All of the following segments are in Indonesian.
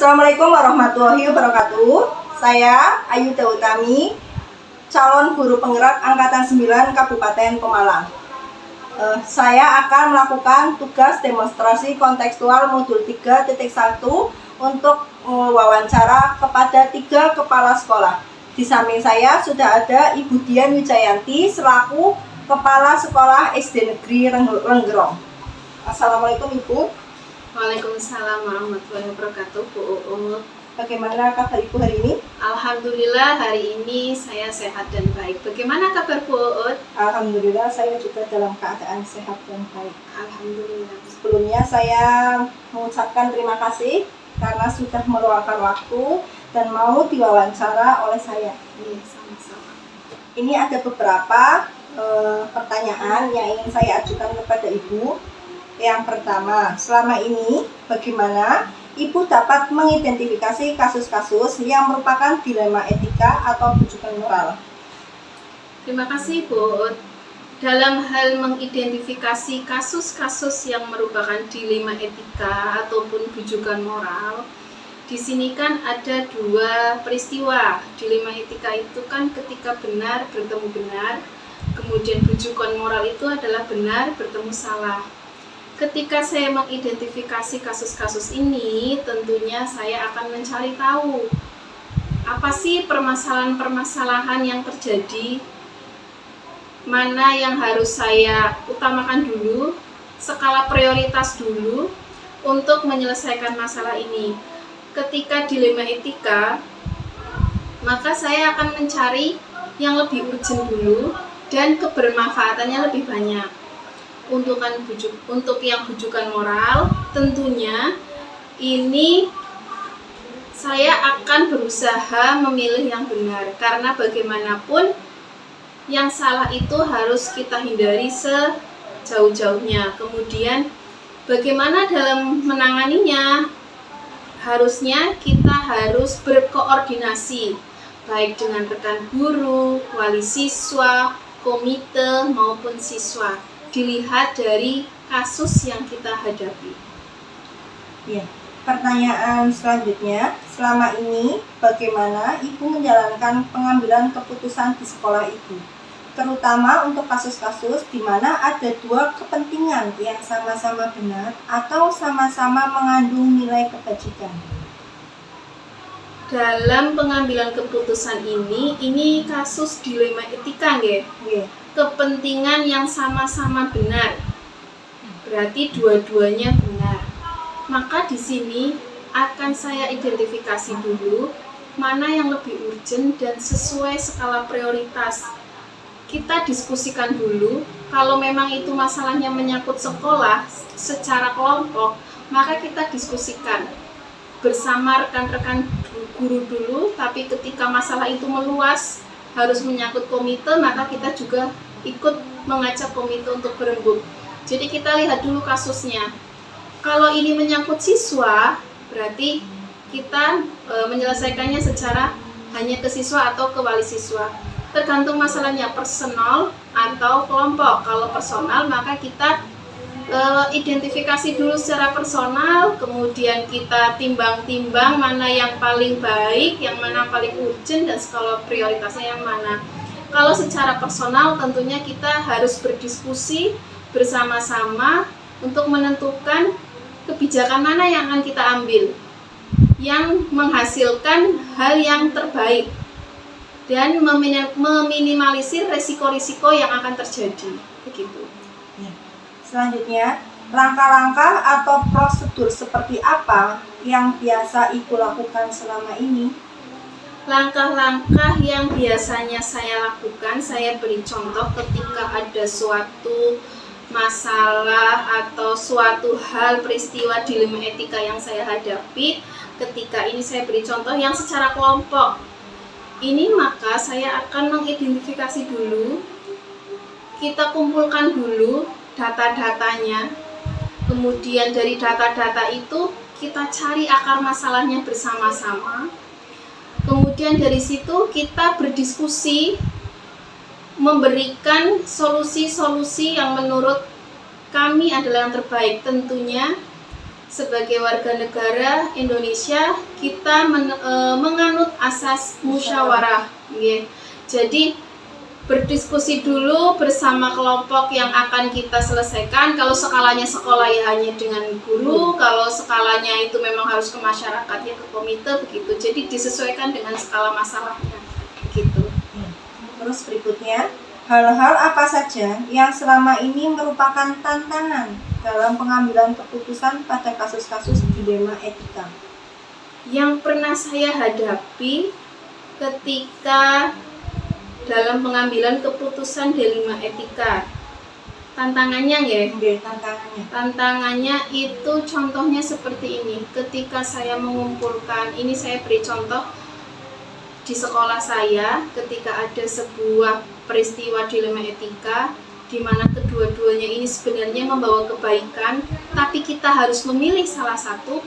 Assalamualaikum warahmatullahi wabarakatuh. Saya Ayu Utami, calon guru penggerak Angkatan 9 Kabupaten Pemalang. Saya akan melakukan tugas demonstrasi kontekstual modul 3.1 untuk wawancara kepada 3 kepala sekolah. Di samping saya sudah ada Ibu Dian Wijayanti selaku Kepala Sekolah SD Negeri Renggerong. Assalamualaikum Ibu. Waalaikumsalam warahmatullahi wabarakatuh, Bu Uut. Bagaimana kabar Ibu hari ini? Alhamdulillah hari ini saya sehat dan baik. Bagaimana kabar Bu Uut? Alhamdulillah saya juga dalam keadaan sehat dan baik. Alhamdulillah. Sebelumnya saya mengucapkan terima kasih karena sudah meluangkan waktu dan mau diwawancara oleh saya. Iya, sama-sama. Ini ada beberapa pertanyaan yang ingin saya ajukan kepada Ibu. Yang pertama, selama ini bagaimana Ibu dapat mengidentifikasi kasus-kasus yang merupakan dilema etika atau rujukan moral? Terima kasih Bu Uut. Dalam hal mengidentifikasi kasus-kasus yang merupakan dilema etika ataupun rujukan moral, di sini kan ada 2 peristiwa. Dilema etika itu kan ketika benar bertemu benar, kemudian rujukan moral itu adalah benar bertemu salah. Ketika saya mengidentifikasi kasus-kasus ini, tentunya saya akan mencari tahu apa sih permasalahan-permasalahan yang terjadi, mana yang harus saya utamakan dulu, skala prioritas dulu untuk menyelesaikan masalah ini. Ketika dilema etika, maka saya akan mencari yang lebih urgent dulu dan kebermanfaatannya lebih banyak. Untuk yang rujukan moral, tentunya ini saya akan berusaha memilih yang benar, karena bagaimanapun yang salah itu harus kita hindari sejauh-jauhnya. Kemudian bagaimana dalam menanganinya? Harusnya kita harus berkoordinasi baik dengan rekan guru, wali siswa, komite maupun siswa. Dilihat dari kasus yang kita hadapi. Ya, pertanyaan selanjutnya, selama ini bagaimana Ibu menjalankan pengambilan keputusan di sekolah Ibu? Terutama untuk kasus-kasus di mana ada 2 kepentingan yang sama-sama benar atau sama-sama mengandung nilai kebajikan. Dalam pengambilan keputusan ini kasus dilema etika nggih? Nggih. Kepentingan yang sama-sama benar, berarti dua-duanya benar. Maka di sini akan saya identifikasi dulu mana yang lebih urgent dan sesuai skala prioritas. Kita diskusikan dulu. Kalau memang itu masalahnya menyangkut sekolah secara kelompok, maka kita diskusikan bersama rekan-rekan guru dulu. Tapi ketika masalah itu meluas, harus menyangkut komite, maka kita juga ikut mengajak komite untuk berembuk. Jadi kita lihat dulu kasusnya. Kalau ini menyangkut siswa, berarti kita menyelesaikannya secara hanya ke siswa atau ke wali siswa. Tergantung masalahnya personal atau kelompok. Kalau personal, maka kita identifikasi dulu secara personal, kemudian kita timbang-timbang mana yang paling baik, yang mana paling urgent, dan skala prioritasnya yang mana. Kalau secara personal tentunya kita harus berdiskusi bersama-sama untuk menentukan kebijakan mana yang akan kita ambil yang menghasilkan hal yang terbaik dan meminimalisir resiko-risiko yang akan terjadi. Begitu. Ya. Selanjutnya, langkah-langkah atau prosedur seperti apa yang biasa Ibu lakukan selama ini? Langkah-langkah yang biasanya saya lakukan, saya beri contoh ketika ada suatu masalah atau suatu hal peristiwa dilema etika yang saya hadapi. Ketika ini saya beri contoh yang secara kelompok. Ini maka saya akan mengidentifikasi dulu, kita kumpulkan dulu data-datanya, kemudian dari data-data itu kita cari akar masalahnya bersama-sama, kemudian dari situ kita berdiskusi memberikan solusi-solusi yang menurut kami adalah yang terbaik. Tentunya sebagai warga negara Indonesia kita menganut asas musyawarah, nggih. Jadi berdiskusi dulu bersama kelompok yang akan kita selesaikan. Kalau skalanya sekolah ya hanya dengan guru, kalau skalanya itu memang harus ke masyarakat ya ke komite begitu. Jadi disesuaikan dengan skala masalahnya begitu. Terus berikutnya, hal-hal apa saja yang selama ini merupakan tantangan dalam pengambilan keputusan pada kasus-kasus dilema etika? Yang pernah saya hadapi ketika dalam pengambilan keputusan dilema etika, tantangannya ya? Tantangannya itu contohnya seperti ini. Ketika saya mengumpulkan, ini saya beri contoh di sekolah saya, ketika ada sebuah peristiwa dilema etika di mana kedua-duanya ini sebenarnya membawa kebaikan, tapi kita harus memilih salah satu.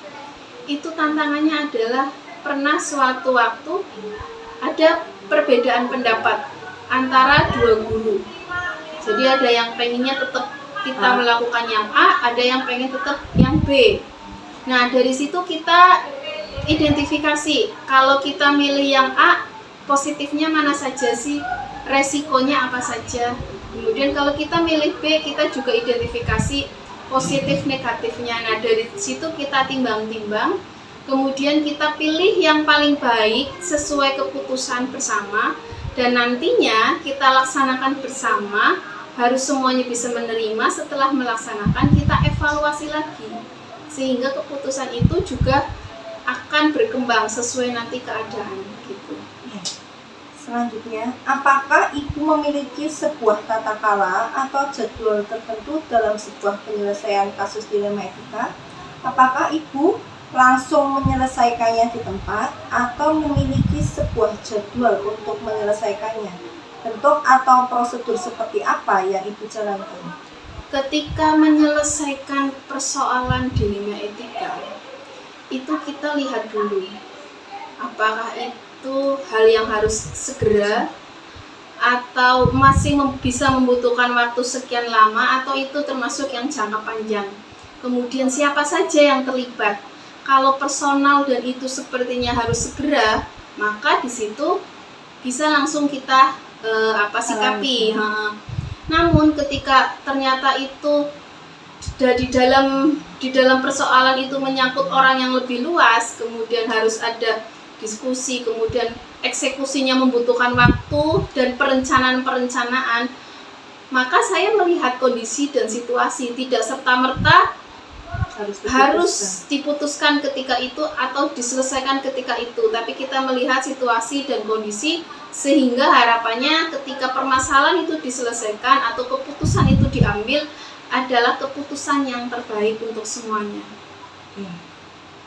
Itu tantangannya adalah pernah suatu waktu ada perbedaan pendapat antara dua guru. Jadi ada yang pengennya tetap kita melakukan yang A, ada yang pengen tetap yang B. Nah, dari situ kita identifikasi, kalau kita milih yang A, positifnya mana saja sih, resikonya apa saja. Kemudian kalau kita milih B, kita juga identifikasi positif negatifnya. Nah, dari situ kita timbang-timbang, kemudian kita pilih yang paling baik sesuai keputusan bersama, dan nantinya kita laksanakan bersama. Harus semuanya bisa menerima. Setelah melaksanakan, kita evaluasi lagi sehingga keputusan itu juga akan berkembang sesuai nanti keadaan gitu. Selanjutnya, apakah Ibu memiliki sebuah tata cara atau jadwal tertentu dalam sebuah penyelesaian kasus dilema etika? Apakah Ibu langsung menyelesaikannya di tempat atau memiliki sebuah jadwal untuk menyelesaikannya? Bentuk atau prosedur seperti apa yang Ibu jalankan? Ketika menyelesaikan persoalan dilema etika, itu kita lihat dulu apakah itu hal yang harus segera atau masih bisa membutuhkan waktu sekian lama, atau itu termasuk yang jangka panjang. Kemudian siapa saja yang terlibat. Kalau personal dan itu sepertinya harus segera, maka di situ bisa langsung kita sikapi. Namun ketika ternyata itu di dalam persoalan itu menyangkut orang yang lebih luas, kemudian harus ada diskusi, kemudian eksekusinya membutuhkan waktu dan perencanaan, maka saya melihat kondisi dan situasi, tidak serta-merta harus diputuskan ketika itu atau diselesaikan ketika itu, tapi kita melihat situasi dan kondisi sehingga harapannya ketika permasalahan itu diselesaikan atau keputusan itu diambil adalah keputusan yang terbaik untuk semuanya.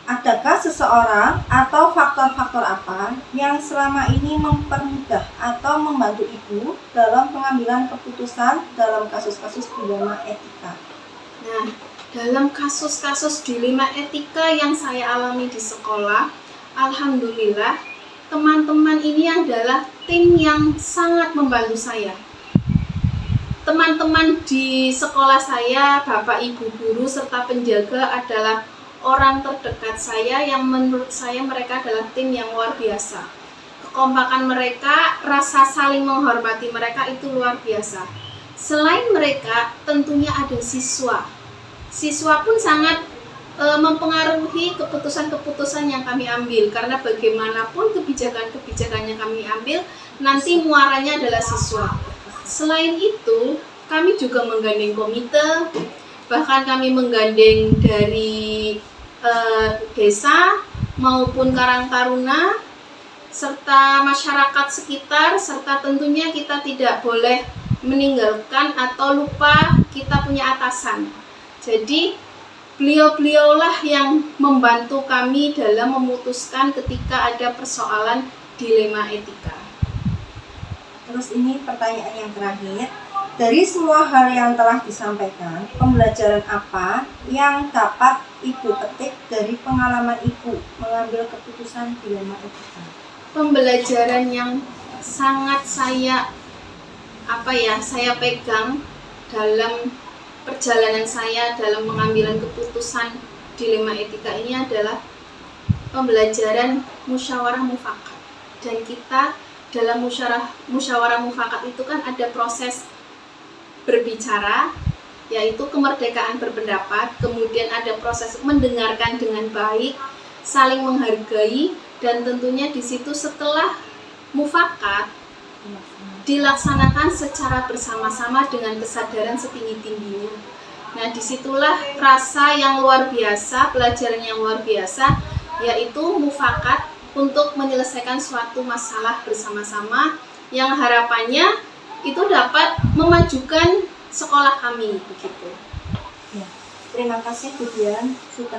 Adakah seseorang atau faktor-faktor apa yang selama ini mempermudah atau membantu Ibu dalam pengambilan keputusan dalam kasus-kasus dilema etika? Nah, dalam kasus-kasus dilema etika yang saya alami di sekolah, alhamdulillah teman-teman ini adalah tim yang sangat membantu saya. Teman-teman di sekolah saya, Bapak Ibu guru serta penjaga adalah orang terdekat saya yang menurut saya mereka adalah tim yang luar biasa. Kekompakan mereka, rasa saling menghormati mereka itu luar biasa. Selain mereka, tentunya ada siswa. Siswa pun sangat mempengaruhi keputusan-keputusan yang kami ambil, karena bagaimanapun kebijakan-kebijakan yang kami ambil nanti muaranya adalah siswa. Selain itu, kami juga menggandeng komite, bahkan kami menggandeng dari desa maupun Karang Taruna serta masyarakat sekitar, serta tentunya kita tidak boleh meninggalkan atau lupa kita punya atasan. Jadi beliau-beliaulah yang membantu kami dalam memutuskan ketika ada persoalan dilema etika. Terus ini pertanyaan yang terakhir. Dari semua hal yang telah disampaikan, pembelajaran apa yang dapat Ibu petik dari pengalaman Ibu mengambil keputusan dilema etika? Pembelajaran yang sangat saya pegang dalam perjalanan saya dalam pengambilan keputusan dilema etika ini adalah pembelajaran musyawarah mufakat. Dan kita dalam musyawarah mufakat itu kan ada proses berbicara, yaitu kemerdekaan berpendapat, kemudian ada proses mendengarkan dengan baik, saling menghargai, dan tentunya di situ setelah mufakat dilaksanakan secara bersama-sama dengan kesadaran setinggi-tingginya. Nah, disitulah rasa yang luar biasa, pelajaran yang luar biasa, yaitu mufakat untuk menyelesaikan suatu masalah bersama-sama yang harapannya itu dapat memajukan sekolah kami, begitu. Ya. Terima kasih Bu Dian sudah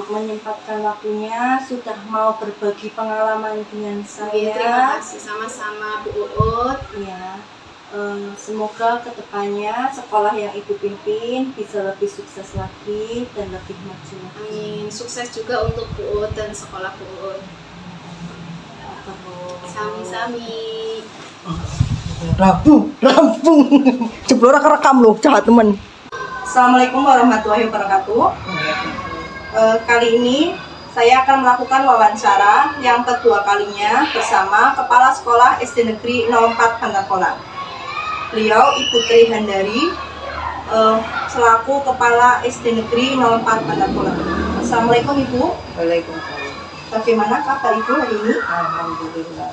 menyempatkan waktunya, sudah mau berbagi pengalaman dengan saya. Terima kasih, sama-sama Bu Uut. Ya, semoga kedepannya sekolah yang Ibu pimpin bisa lebih sukses lagi dan lebih maju lagi. Amin. Sukses juga untuk Bu Uut dan sekolah Bu Uut. Sami-sami. Rampung. Jeblora kerekam loh, jahat temen. Assalamualaikum warahmatullahi wabarakatuh. Kali ini saya akan melakukan wawancara yang kedua kalinya bersama Kepala Sekolah SD Negeri 04 Bantarpola. Beliau Ibu Tri Handari selaku Kepala SD Negeri 04 Bantarpola. Assalamualaikum Ibu. Waalaikumsalam. Bagaimana kabar Ibu hari ini? Alhamdulillah.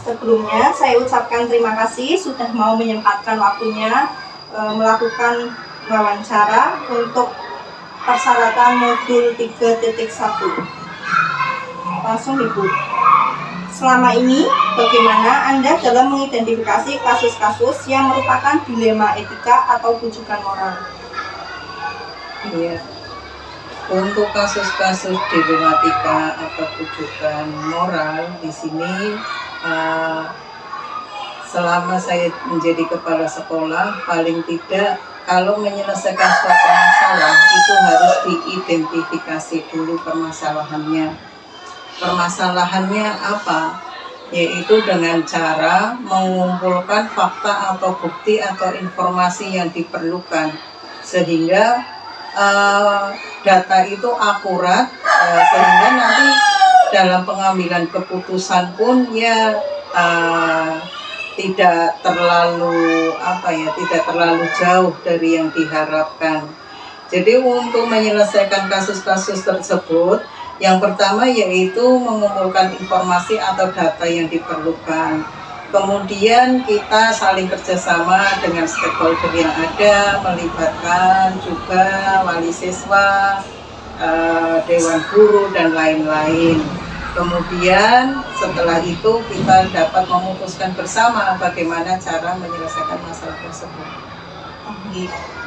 Sebelumnya saya ucapkan terima kasih sudah mau menyempatkan waktunya melakukan wawancara untuk persyaratan modul 3.1. Langsung Ibu. Selama ini bagaimana Anda dalam mengidentifikasi kasus-kasus yang merupakan dilema etika atau bujukan moral? Iya. Untuk kasus-kasus dilematika atau bujukan moral di sini selama saya menjadi kepala sekolah, paling tidak kalau menyelesaikan suatu masalah itu harus diidentifikasi dulu permasalahannya. Permasalahannya apa? Yaitu dengan cara mengumpulkan fakta atau bukti atau informasi yang diperlukan sehingga data itu akurat, sehingga nanti dalam pengambilan keputusan pun ya tidak terlalu jauh dari yang diharapkan. Jadi untuk menyelesaikan kasus-kasus tersebut, yang pertama yaitu mengumpulkan informasi atau data yang diperlukan. Kemudian kita saling kerjasama dengan stakeholder yang ada, melibatkan juga wali siswa, dewan guru dan lain-lain. Kemudian setelah itu kita dapat memutuskan bersama bagaimana cara menyelesaikan masalah tersebut.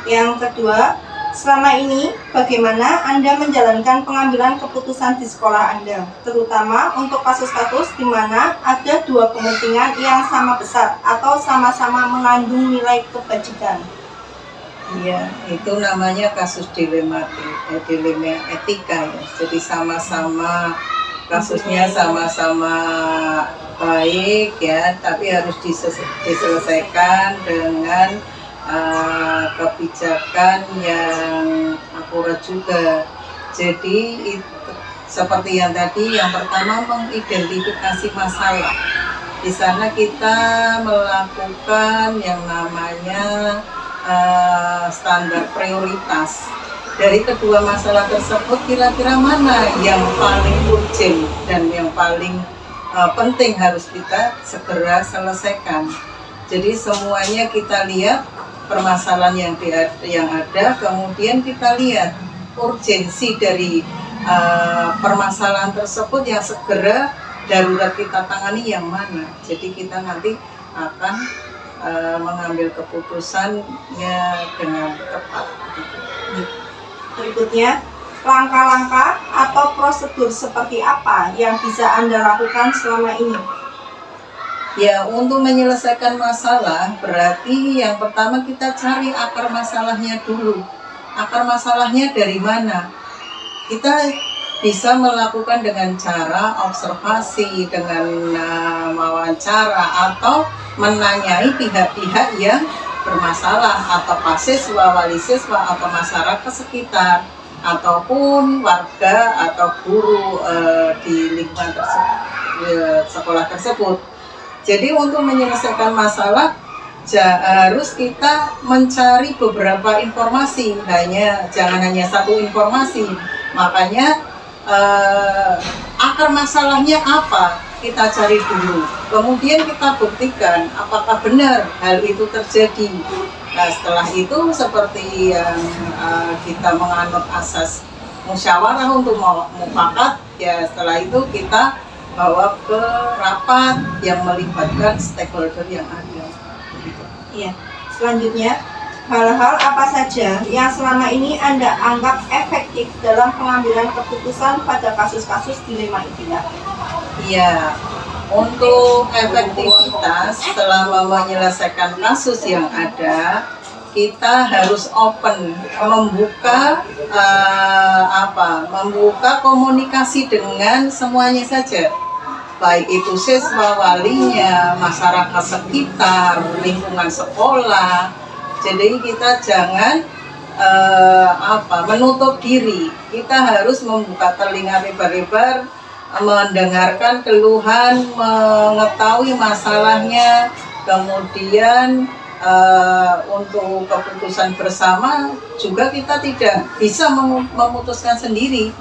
Yang kedua, selama ini bagaimana Anda menjalankan pengambilan keputusan di sekolah Anda, terutama untuk kasus-kasus di mana ada dua kepentingan yang sama besar atau sama-sama mengandung nilai kebajikan? Iya, itu namanya kasus dilema etika ya. Jadi sama-sama kasusnya sama-sama baik ya, tapi harus diselesaikan dengan kebijakan yang akurat juga. Jadi seperti yang tadi, yang pertama mengidentifikasi masalah. Di sana kita melakukan yang namanya standar prioritas. Dari kedua masalah tersebut kira-kira mana yang paling urgent dan yang paling penting harus kita segera selesaikan. Jadi semuanya kita lihat permasalahan yang ada, kemudian kita lihat urgensi dari permasalahan tersebut yang segera darurat kita tangani yang mana. Jadi kita nanti akan mengambil keputusannya dengan tepat. Berikutnya, langkah-langkah atau prosedur seperti apa yang bisa Anda lakukan selama ini? Ya, untuk menyelesaikan masalah berarti yang pertama kita cari akar masalahnya dulu. Akar masalahnya dari mana? Kita bisa melakukan dengan cara observasi, dengan wawancara atau menanyai pihak-pihak yang bermasalah atau siswa, wali siswa atau masyarakat sekitar. ataupun warga atau guru di lingkungan sekolah tersebut. Jadi untuk menyelesaikan masalah harus kita mencari beberapa informasi, jangan hanya satu informasi. Makanya akar masalahnya apa kita cari dulu, kemudian kita buktikan apakah benar hal itu terjadi. Nah, setelah itu seperti yang kita menganut asas musyawarah untuk mufakat, ya setelah itu kita bawa ke rapat yang melibatkan stakeholder yang ada. Iya. Selanjutnya, hal-hal apa saja yang selama ini Anda anggap efektif dalam pengambilan keputusan pada kasus-kasus dilema etika? Iya, untuk efektivitas selama menyelesaikan kasus yang ada, kita harus open, membuka komunikasi dengan semuanya saja, baik itu siswa, walinya, masyarakat sekitar, lingkungan sekolah. Jadi kita jangan menutup diri. Kita harus membuka telinga lebar-lebar, mendengarkan keluhan, mengetahui masalahnya, kemudian untuk keputusan bersama juga kita tidak bisa memutuskan sendiri.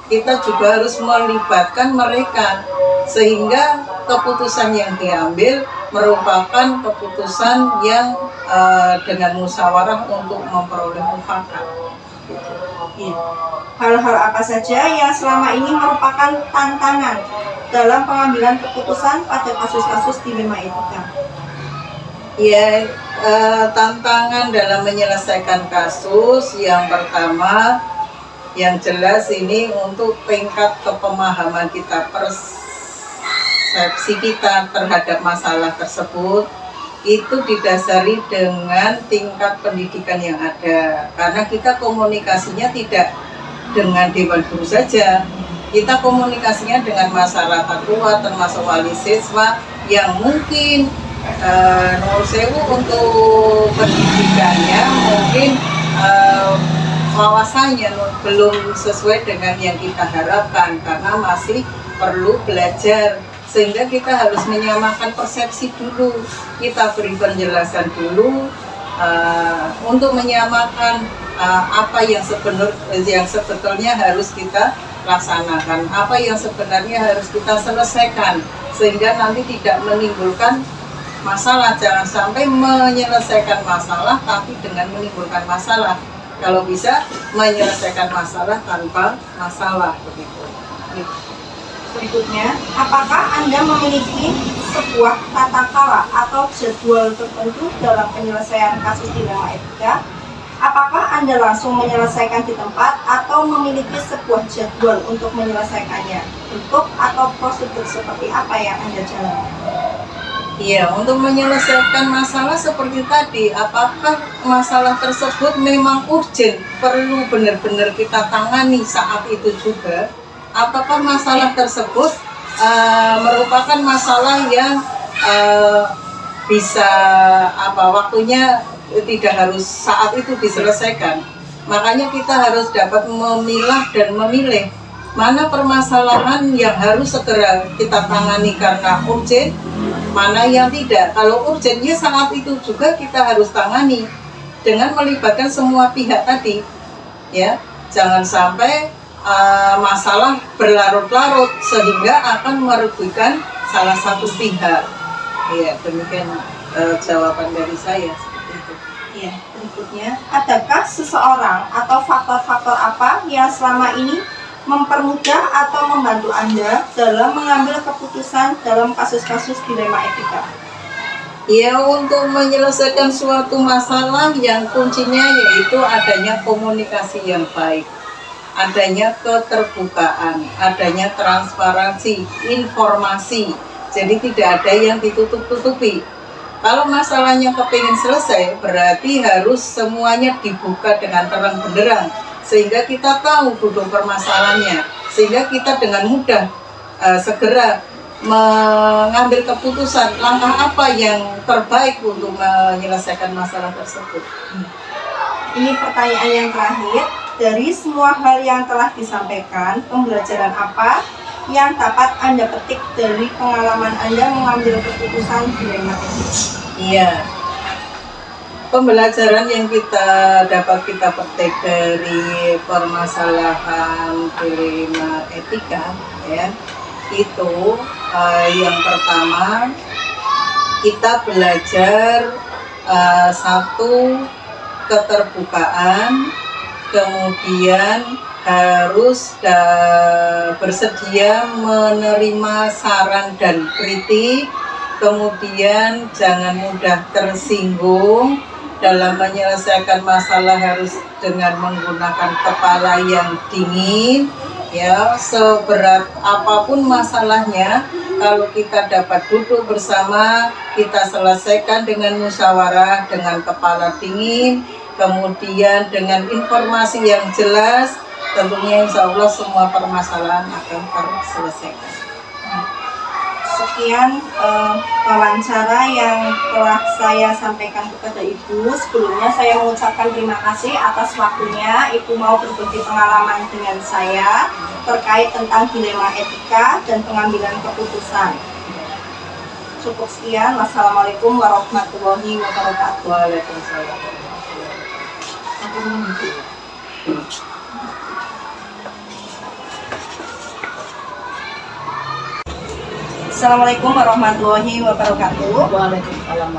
Kita juga harus melibatkan mereka sehingga keputusan yang diambil merupakan keputusan yang dengan musyawarah untuk memperoleh mufakat. Iya. Hal-hal apa saja yang selama ini merupakan tantangan dalam pengambilan keputusan pada kasus-kasus dilema etika? Ya, tantangan dalam menyelesaikan kasus yang pertama, yang jelas ini untuk tingkat kepemahaman kita, persepsi kita terhadap masalah tersebut itu didasari dengan tingkat pendidikan yang ada. Karena kita komunikasinya tidak dengan dewan guru saja, kita komunikasinya dengan masyarakat luas, termasuk wali siswa yang mungkin nomor sewu untuk pendidikannya mungkin wawasannya belum sesuai dengan yang kita harapkan karena masih perlu belajar, sehingga kita harus menyamakan persepsi dulu, kita beri penjelasan dulu untuk menyamakan apa yang sebetulnya harus kita laksanakan, apa yang sebenarnya harus kita selesaikan, sehingga nanti tidak menimbulkan masalah. Jangan sampai menyelesaikan masalah tapi dengan menimbulkan masalah. Kalau bisa menyelesaikan masalah tanpa masalah, begitu. Berikutnya, apakah Anda memiliki sebuah tata cara atau jadwal tertentu dalam penyelesaian kasus dilema etika? Apakah Anda langsung menyelesaikan di tempat atau memiliki sebuah jadwal untuk menyelesaikannya? Bentuk atau prosedur seperti apa yang Anda jalankan? Iya, untuk menyelesaikan masalah seperti tadi, apakah masalah tersebut memang urgent, perlu benar-benar kita tangani saat itu juga, ataukah masalah tersebut merupakan masalah yang bisa waktunya tidak harus saat itu diselesaikan. Makanya kita harus dapat memilah dan memilih mana permasalahan yang harus segera kita tangani karena urgent, mana yang tidak. Kalau urgentnya saat itu juga kita harus tangani dengan melibatkan semua pihak tadi, ya. Jangan sampai masalah berlarut-larut sehingga akan merugikan salah satu pihak. Ya, demikian jawaban dari saya seperti itu. Ya, berikutnya, adakah seseorang atau faktor-faktor apa yang selama ini mempermudah atau membantu Anda dalam mengambil keputusan dalam kasus-kasus dilema etika? Ya, untuk menyelesaikan suatu masalah yang kuncinya yaitu adanya komunikasi yang baik, adanya keterbukaan, adanya transparansi, informasi. Jadi tidak ada yang ditutup-tutupi. Kalau masalahnya kepingin selesai, berarti harus semuanya dibuka dengan terang benderang, sehingga kita tahu duduk permasalahannya, sehingga kita dengan mudah segera mengambil keputusan langkah apa yang terbaik untuk menyelesaikan masalah tersebut. Ini pertanyaan yang terakhir. Dari semua hal yang telah disampaikan, pembelajaran apa yang dapat Anda petik dari pengalaman Anda mengambil keputusan dilema etika? Iya. Pembelajaran yang dapat kita petik dari permasalahan dilema etika, ya, itu yang pertama kita belajar satu, keterbukaan, kemudian harus bersedia menerima saran dan kritik, kemudian jangan mudah tersinggung. Dalam menyelesaikan masalah harus dengan menggunakan kepala yang dingin, ya, seberat apapun masalahnya, kalau kita dapat duduk bersama, kita selesaikan dengan musyawarah, dengan kepala dingin, kemudian dengan informasi yang jelas, tentunya insya Allah semua permasalahan akan terselesaikan. Sekian wawancara yang telah saya sampaikan kepada Ibu. Sebelumnya saya mengucapkan terima kasih atas waktunya Ibu mau berbagi pengalaman dengan saya terkait tentang dilema etika dan pengambilan keputusan. Cukup sekian. Wassalamualaikum warahmatullahi wabarakatuh. Waalaikumsalam. Assalamualaikum warahmatullahi wabarakatuh. Waalaikumsalam.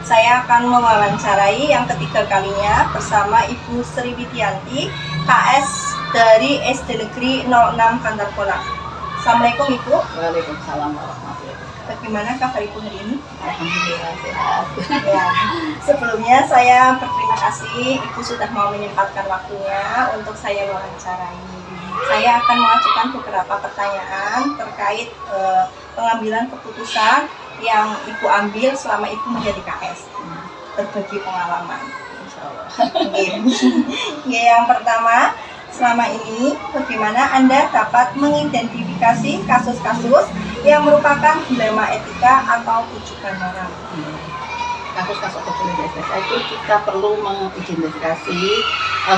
Saya akan mewawancarai yang ketiga kalinya bersama Ibu Sri Widianti, KS dari SD Negeri 06 Kandarpona. Assalamualaikum Ibu. Waalaikumsalam warahmatullahi wabarakatuh. Bagaimana kabar Ibu hari ini? Alhamdulillah sehat. Ya, sebelumnya saya berterima kasih Ibu sudah mau menyempatkan waktunya untuk saya wawancarai. Saya akan mengajukan beberapa pertanyaan terkait pengambilan keputusan yang Ibu ambil selama Ibu menjadi KS. Berbagi pengalaman. Insyaallah. Yang pertama, selama ini bagaimana Anda dapat mengidentifikasi kasus-kasus yang merupakan dilema etika atau rujukan moral? Kasus-kasus dilema etika itu kita perlu mengidentifikasi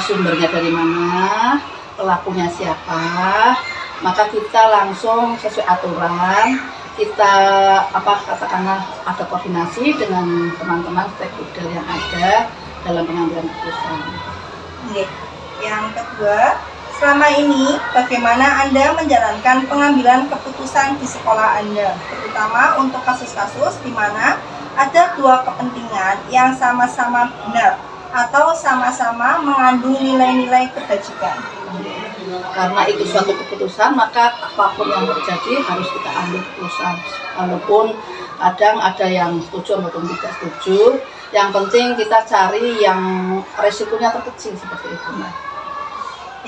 sumbernya dari mana, pelakunya siapa, maka kita langsung sesuai aturan kita katakanlah ada koordinasi dengan teman-teman stakeholder yang ada dalam pengambilan keputusan. Yang kedua, selama ini bagaimana Anda menjalankan pengambilan keputusan di sekolah Anda, terutama untuk kasus-kasus di mana ada dua kepentingan yang sama-sama benar atau sama-sama mengandung nilai-nilai kebajikan. Karena itu suatu keputusan, maka apapun yang terjadi harus kita ambil keputusan. Walaupun kadang ada yang setuju maupun tidak setuju, yang penting kita cari yang resikonya terkecil seperti itu.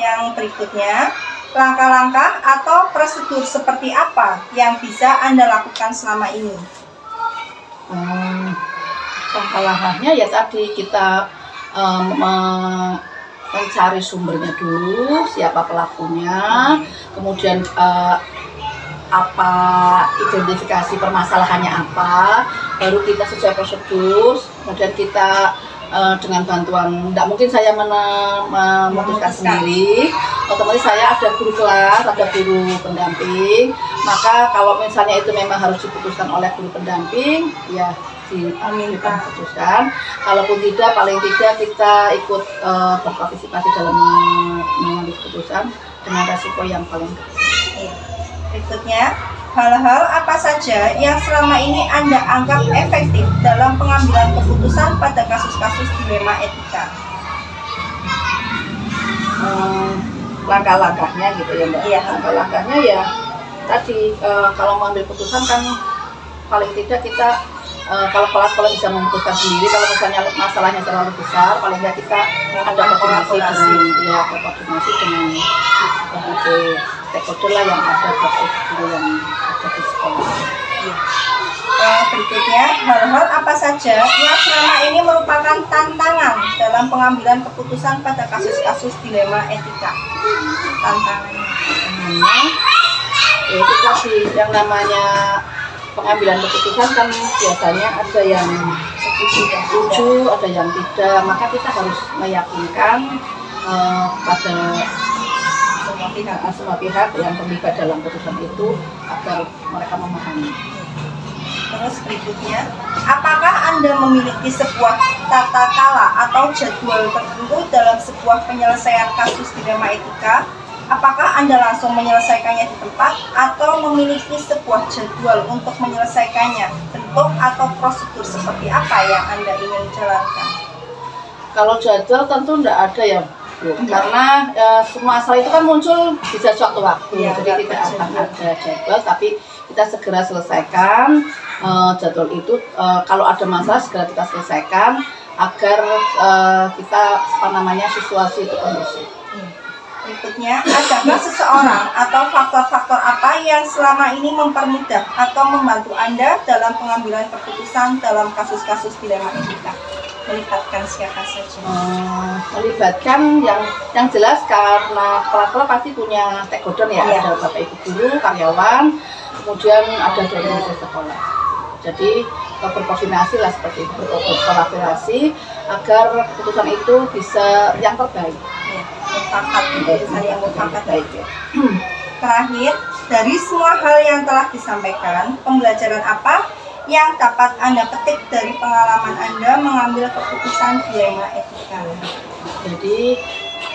Yang berikutnya, langkah-langkah atau prosedur seperti apa yang bisa Anda lakukan selama ini? Langkah-langkahnya ya tadi kita mencari sumbernya dulu, siapa pelakunya, kemudian apa identifikasi permasalahannya apa, baru kita sesuai prosedur, kemudian kita dengan bantuan, tidak mungkin saya memutuskan sendiri, otomatis saya ada guru kelas, ada guru pendamping, maka kalau misalnya itu memang harus diputuskan oleh guru pendamping, ya kita putuskan. Kalaupun tidak, paling tidak kita ikut berpartisipasi dalam mengambil keputusan dengan resiko yang paling kecil. Berikutnya, hal-hal apa saja yang selama ini Anda anggap efektif dalam pengambilan keputusan pada kasus-kasus dilema etika? Langkah-langkahnya gitu ya Mbak. Iya. Langkah-langkahnya ya tadi kalau mengambil keputusan kan paling tidak kita kalau kelas-kelas bisa memutuskan sendiri. Kalau misalnya masalahnya terlalu besar, paling tidak kita ada koordinasi dengan berbagai stakeholder lah yang ada yang ada di sekolah. Berikutnya, hal-hal apa saja yang selama ini merupakan tantangan dalam pengambilan keputusan pada kasus-kasus dilema etika? Tantangannya itu tadi yang namanya pengambilan keputusan kan biasanya ada yang setuju, ada yang tidak. Maka kita harus meyakinkan pada semua pihak yang terlibat dalam keputusan itu agar mereka memahami. Terus berikutnya, apakah Anda memiliki sebuah tata cara atau jadwal tertentu dalam sebuah penyelesaian kasus dilema etika? Apakah Anda langsung menyelesaikannya di tempat atau memiliki sebuah jadwal untuk menyelesaikannya? Bentuk atau prosedur seperti apa yang Anda ingin jalankan? Kalau jadwal tentu tidak ada ya, Bu. Karena semua masalah itu kan muncul bisa sewaktu-waktu. Ya, Jadi tidak akan ada jadwal, tapi kita segera selesaikan jadwal itu. Kalau ada masalah segera kita selesaikan agar kita situasi itu kondusif. Berikutnya, adakah seseorang atau faktor-faktor apa yang selama ini mempermudah atau membantu Anda dalam pengambilan keputusan dalam kasus-kasus dilema etika? Melibatkan siapa saja? Melibatkan yang jelas karena pelaku pasti punya stakeholder ya, Iya. ada bapak ibu guru, karyawan, kemudian ada dari sekolah. Jadi berkoordinasi lah seperti itu, berkolaborasi agar keputusan itu bisa yang terbaik. Ya, mufakat, keputusan yang mufakat. Baik ya. Terakhir, dari semua hal yang telah disampaikan, pembelajaran apa yang dapat Anda petik dari pengalaman Anda mengambil keputusan dilema etika? Jadi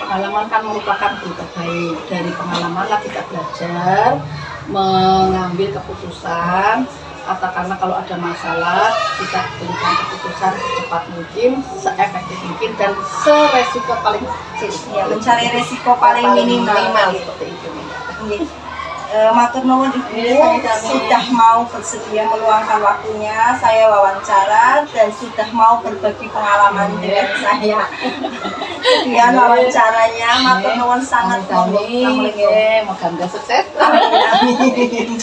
pengalaman kan merupakan guru terbaik. Dari pengalaman lah kita belajar mengambil keputusan. Katakanlah kalau ada masalah kita berikan keputusan secepat mungkin, seefektif mungkin dan seresiko paling kecil. Ya, mencari resiko paling minimal. Seperti itu. Nggih. Matur nuwun Ibu sudah mau bersedia meluangkan waktunya saya wawancara dan sudah mau berbagi pengalaman dengan saya. Sekian wawancaranya, matur nuwun sangat. Amin. Assalamualaikum. Moga-moga sukses. Amin.